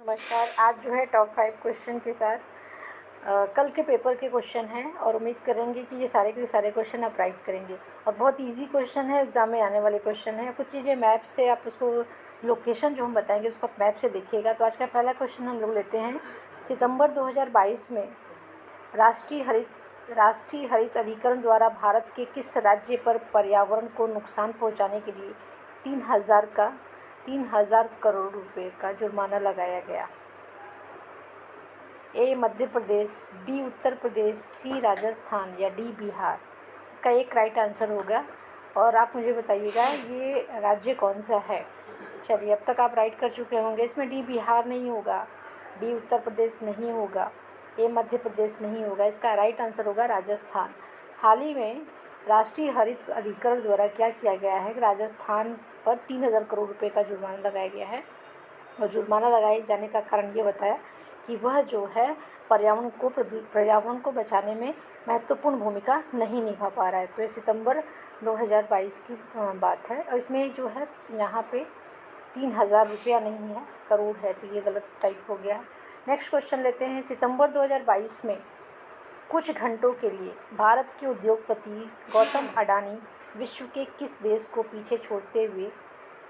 नमस्कार। आज जो है टॉप 5 क्वेश्चन के साथ कल के पेपर के क्वेश्चन हैं और उम्मीद करेंगे कि ये सारे के सारे क्वेश्चन आप राइट करेंगे और बहुत इजी क्वेश्चन है, एग्ज़ाम में आने वाले क्वेश्चन हैं। कुछ चीज़ें मैप से आप उसको लोकेशन जो हम बताएंगे उसको आप मैप से देखिएगा। तो आज का पहला क्वेश्चन हम लोग लेते हैं। सितंबर 2022 में राष्ट्रीय हरित अधिकरण द्वारा भारत के किस राज्य पर पर्यावरण को नुकसान पहुँचाने के लिए 3,000 करोड़ रुपए का जुर्माना लगाया गया? ए मध्य प्रदेश, बी उत्तर प्रदेश, सी राजस्थान या डी बिहार? इसका एक राइट आंसर होगा और आप मुझे बताइएगा ये राज्य कौन सा है। चलिए, अब तक आप राइट कर चुके होंगे। इसमें डी बिहार नहीं होगा, बी उत्तर प्रदेश नहीं होगा, ए मध्य प्रदेश नहीं होगा। इसका राइट आंसर होगा राजस्थान। हाल ही में राष्ट्रीय हरित अधिकरण द्वारा क्या किया गया है कि राजस्थान पर 3,000 करोड़ रुपए का जुर्माना लगाया गया है और जुर्माना लगाए जाने का कारण ये बताया कि वह जो है पर्यावरण को बचाने में महत्वपूर्ण भूमिका नहीं निभा पा रहा है। तो ये सितंबर 2022 की बात है और इसमें जो है यहाँ पे 3,000 रुपया नहीं है, करोड़ है, तो ये गलत टाइप हो गया। नेक्स्ट क्वेश्चन लेते हैं। सितंबर 2022 में कुछ घंटों के लिए भारत के उद्योगपति गौतम अडानी विश्व के किस देश को पीछे छोड़ते हुए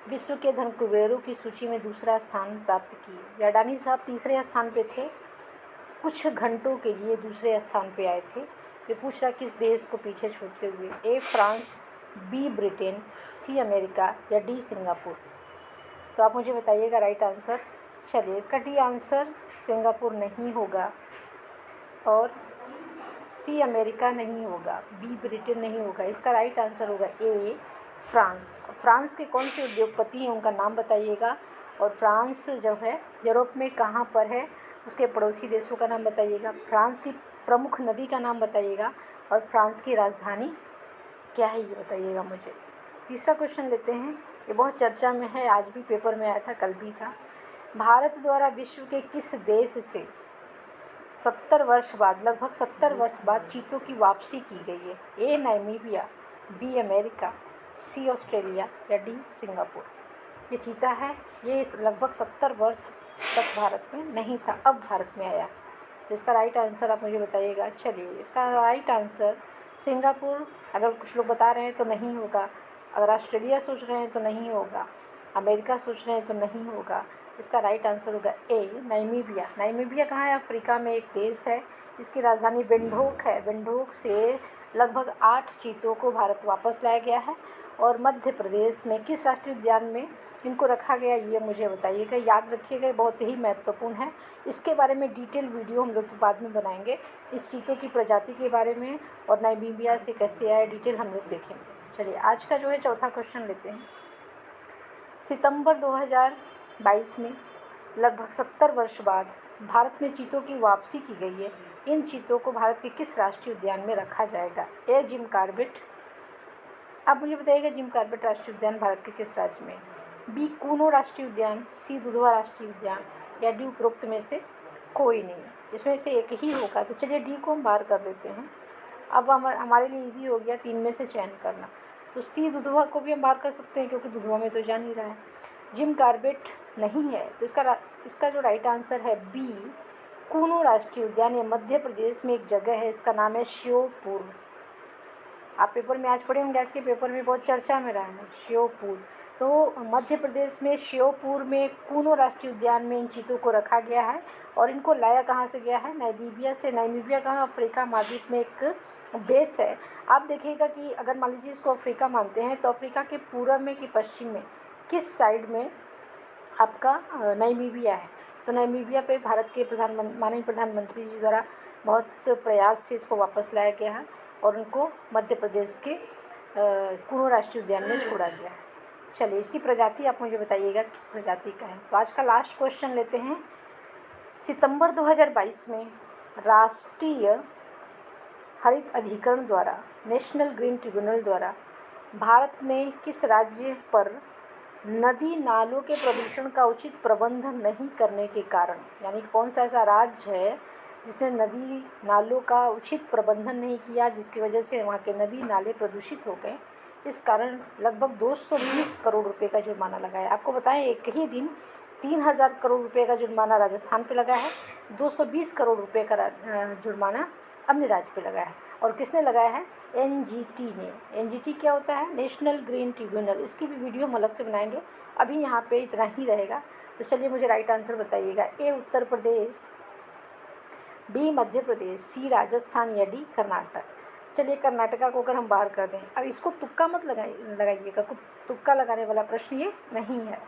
विश्व के धन कुबेरों की सूची में दूसरा स्थान प्राप्त किए? अडानी साहब तीसरे स्थान पे थे, कुछ घंटों के लिए दूसरे स्थान पे आए थे। तो पूछ रहा किस देश को पीछे छोड़ते हुए? A France, B Britain, C America या डी सिंगापुर? तो आप मुझे बताइएगा राइट आंसर। चलिए, इसका डी आंसर सिंगापुर नहीं होगा और सी अमेरिका नहीं होगा, बी ब्रिटेन नहीं होगा। इसका राइट आंसर होगा ए फ्रांस। फ्रांस के कौन से उद्योगपति हैं उनका नाम बताइएगा और फ्रांस जो है यूरोप में कहाँ पर है, उसके पड़ोसी देशों का नाम बताइएगा। फ्रांस की प्रमुख नदी का नाम बताइएगा और फ्रांस की राजधानी क्या है ये बताइएगा मुझे। तीसरा क्वेश्चन लेते हैं। ये बहुत चर्चा में है, आज भी पेपर में आया था, कल भी था। भारत द्वारा विश्व के किस देश से 70 वर्ष बाद, लगभग 70 वर्ष बाद चीतों की वापसी की गई है? ए नामीबिया, बी अमेरिका, सी ऑस्ट्रेलिया या डी सिंगापुर? ये चीता है, ये लगभग 70 वर्ष तक भारत में नहीं था, अब भारत में आया। तो इसका राइट आंसर आप मुझे बताइएगा। चलिए, इसका राइट आंसर सिंगापुर, अगर कुछ लोग बता रहे हैं तो नहीं होगा, अगर ऑस्ट्रेलिया सोच रहे हैं तो नहीं होगा, अमेरिका सोच रहे हैं तो नहीं होगा। इसका राइट आंसर होगा ए नामीबिया। नामीबिया कहाँ है? अफ्रीका में एक देश है। इसकी राजधानी विंडहोक है। विंडहोक से लगभग 8 चीतों को भारत वापस लाया गया है। और मध्य प्रदेश में किस राष्ट्रीय उद्यान में इनको रखा गया ये मुझे बताइएगा। याद रखिएगा, बहुत ही महत्वपूर्ण है। इसके बारे में डिटेल वीडियो हम लोग बाद में बनाएंगे, इस चीतों की प्रजाति के बारे में और नामीबिया से कैसे आए डिटेल हम लोग देखेंगे। चलिए, आज का जो है चौथा क्वेश्चन लेते हैं। सितंबर 2022 में लगभग 70 वर्ष बाद भारत में चीतों की वापसी की गई है। इन चीतों को भारत के किस राष्ट्रीय उद्यान में रखा जाएगा? ए जिम कॉर्बेट, आप मुझे बताइएगा जिम कॉर्बेट राष्ट्रीय उद्यान भारत के किस राज्य में? बी कूनो राष्ट्रीय उद्यान, सी दुधवा राष्ट्रीय उद्यान या डी उपरोक्त में से कोई नहीं? इसमें से एक ही होगा। तो चलिए, डी को हम बाहर कर देते हैं। अब हमारे लिए इजी हो गया 3 में से चयन करना। तो सी दुधवा को भी हम बाहर कर सकते हैं क्योंकि दुधवा में तो जा नहीं रहा है। जिम कॉर्बेट नहीं है, तो इसका जो राइट आंसर है बी कूनो राष्ट्रीय उद्यान। ये मध्य प्रदेश में एक जगह है, इसका नाम है श्योपुर। आप पेपर में आज पढ़े होंगे, आज के पेपर में बहुत चर्चा में रहा है श्योपुर। तो मध्य प्रदेश में श्योपुर में कूनो राष्ट्रीय उद्यान में इन चीतों को रखा गया है और इनको लाया कहाँ से गया है? नामीबिया से। नामीबिया कहाँ? अफ्रीका महाद्वीप में एक देश है। आप देखिएगा कि अगर मान लीजिए इसको अफ्रीका मानते हैं तो अफ्रीका के पूर्व में कि पश्चिम में किस साइड में आपका नामीबिया है? तो नामीबिया पे भारत के माननीय प्रधानमंत्री जी द्वारा बहुत प्रयास से इसको वापस लाया गया है और उनको मध्य प्रदेश के कूनो राष्ट्रीय उद्यान में छोड़ा गया है। चलिए, इसकी प्रजाति आप मुझे बताइएगा किस प्रजाति का है। तो आज का लास्ट क्वेश्चन लेते हैं। सितंबर 2022 में राष्ट्रीय हरित अधिकरण द्वारा, नेशनल ग्रीन ट्रिब्यूनल द्वारा भारत में किस राज्य पर नदी नालों के प्रदूषण का उचित प्रबंधन नहीं करने के कारण, यानी कौन सा ऐसा राज्य है जिसने नदी नालों का उचित प्रबंधन नहीं किया, जिसकी वजह से वहाँ के नदी नाले प्रदूषित हो गए, इस कारण लगभग 220 करोड़ रुपए का जुर्माना लगाया। आपको बताएं, एक ही दिन 3000 करोड़ रुपए का जुर्माना राजस्थान पे लगा है, 220 करोड़ रुपए का जुर्माना अन्य राज्य पे लगा है। और किसने लगाया है? एनजीटी ने। एनजीटी क्या होता है? National green tribunal. इसकी भी वीडियो हम अलग से बनाएंगे, अभी यहाँ पे इतना ही रहेगा। तो चलिए मुझे राइट आंसर बताइएगा। ए उत्तर प्रदेश, बी मध्य प्रदेश, सी राजस्थान या डी कर्नाटक। चलिए कर्नाटका को अगर हम बाहर कर दें, अब इसको तुक्का मत लगाइएगा, कुछ तुक्का लगाने वाला प्रश्न ये नहीं है।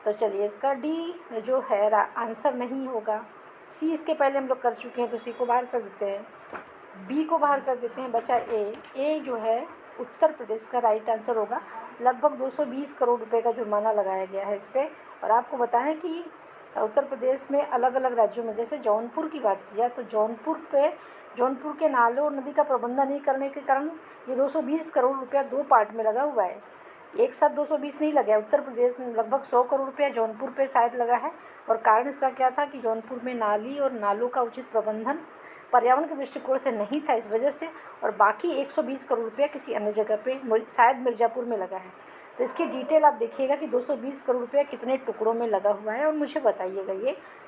तो चलिए इसका डी जो है आंसर नहीं होगा। सी इसके पहले हम लोग कर चुके हैं, तो सी को बाहर कर देते हैं, बी को बाहर कर देते हैं, बचा ए। ए जो है उत्तर प्रदेश का राइट आंसर होगा। लगभग 220 करोड़ रुपए का जुर्माना लगाया गया है इस पर। और आपको बताएं कि उत्तर प्रदेश में अलग अलग राज्यों में, जैसे जौनपुर की बात की जाए तो जौनपुर के नालों और नदी का प्रबंधन नहीं करने के कारण ये 220 करोड़ रुपया दो पार्ट में लगा हुआ है। एक साथ 220 नहीं लगा है। उत्तर प्रदेश में लगभग 100 करोड़ रुपया जौनपुर पे शायद लगा है। और कारण इसका क्या था कि जौनपुर में नाली और नालों का उचित प्रबंधन पर्यावरण के दृष्टिकोण से नहीं था, इस वजह से। और बाकी 120 करोड़ रुपया किसी अन्य जगह पे, शायद मिर्ज़ापुर में लगा है। तो इसकी डिटेल आप देखिएगा कि 220 करोड़ रुपया कितने टुकड़ों में लगा हुआ है, और मुझे बताइएगा।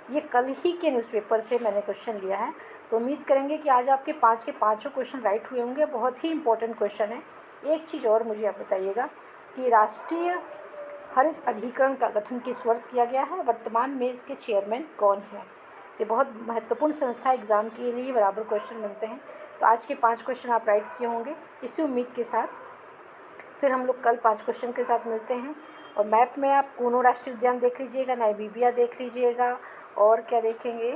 ये कल ही के न्यूज़पेपर से मैंने क्वेश्चन लिया है। तो उम्मीद करेंगे कि आज आपके 5 के 5 क्वेश्चन राइट हुए होंगे। बहुत ही इंपॉर्टेंट क्वेश्चन है। एक चीज़ और मुझे आप बताइएगा कि राष्ट्रीय हरित अधिकरण का गठन किस वर्ष किया गया है, वर्तमान में इसके चेयरमैन कौन है। तो बहुत महत्वपूर्ण संस्था, एग्ज़ाम के लिए बराबर क्वेश्चन मिलते हैं। तो आज के 5 क्वेश्चन आप राइट किए होंगे। इसी उम्मीद के साथ फिर हम लोग कल 5 क्वेश्चन के साथ मिलते हैं। और मैप में आप कूनो राष्ट्रीय उद्यान देख लीजिएगा, नामीबिया देख लीजिएगा, और क्या देखेंगे,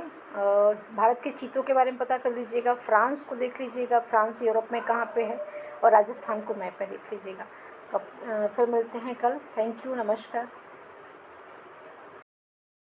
भारत के चीतों के बारे में पता कर लीजिएगा, फ्रांस को देख लीजिएगा, फ्रांस यूरोप में कहाँ पे है, और राजस्थान को मैप में देख लीजिएगा। तो फिर मिलते हैं कल। थैंक यू, नमस्कार।